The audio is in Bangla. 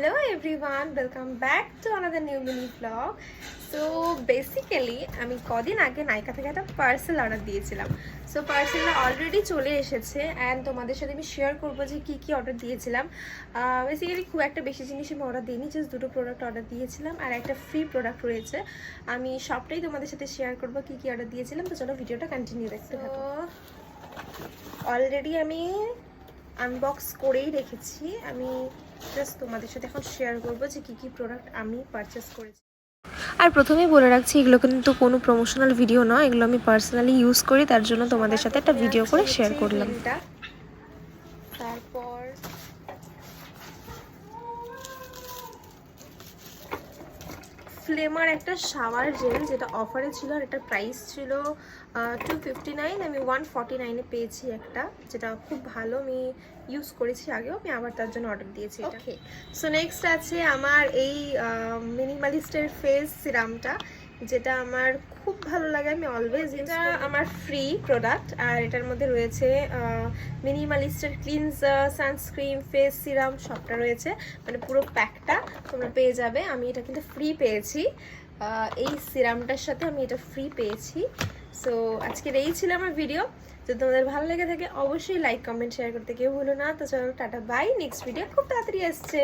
Hello everyone, welcome back to another new mini vlog. So basically আমি কদিন আগে নাইকা থেকে একটা পার্সেল অর্ডার দিয়েছিলাম। সো পার্সেলটা অলরেডি চলে এসেছে অ্যান্ড তোমাদের সাথে আমি শেয়ার করবো যে কী কী অর্ডার দিয়েছিলাম। বেসিক্যালি খুব একটা বেশি জিনিস আমি অর্ডার দিইনি, জাস্ট দুটো প্রোডাক্ট অর্ডার দিয়েছিলাম আর একটা ফ্রি প্রোডাক্ট রয়েছে। আমি সবটাই তোমাদের সাথে শেয়ার করবো কী কী অর্ডার দিয়েছিলাম। তো চলো ভিডিওটা কন্টিনিউ দেখতে থাকো। অলরেডি আমি আনবক্স করেই রেখেছি, আমি জাস্ট তোমাদের সাথে এখন শেয়ার করবো যে কী কী প্রোডাক্ট আমি পারচেস করেছি। আর প্রথমেই বলে রাখছি, এগুলো কিন্তু কোনো প্রমোশনাল ভিডিও নয়, এগুলো আমি পার্সোনালি ইউজ করি, তার জন্য তোমাদের সাথে একটা ভিডিও করে শেয়ার করলাম। তারপর ফ্লেমার একটা শাওয়ার জেল, যেটা অফারে ছিল আর এটার প্রাইস ছিল 259, আমি 149-এ পেয়েছি একটা, যেটা খুব ভালো, আমি ইউজ করেছি আগেও, আমি আবার তার জন্য অর্ডার দিয়েছি। ওকে, সো নেক্সট আছে আমার এই মিনিমালিস্টের ফেস সিরামটা, যেটা আমার খুব ভালো লাগে, আমি অলওয়েজ, এটা আমার ফ্রি প্রোডাক্ট আর এটার মধ্যে রয়েছে মিনিমালিস্টের ক্লিনজার, সানস্ক্রিন, ফেস সিরাম সবটা রয়েছে, মানে পুরো প্যাকটা তোমরা পেয়ে যাবে। আমি এটা কিন্তু ফ্রি পেয়েছি, এই সিরামটার সাথে আমি এটা ফ্রি পেয়েছি। সো আজকের এই ছিল আমার ভিডিও। যদি তোমাদের ভালো লেগে থাকে অবশ্যই লাইক, কমেন্ট, শেয়ার করতে কেউ ভুলো না। তো চলো টাটা, বাই, নেক্সট ভিডিও খুব তাড়াতাড়ি আসছে।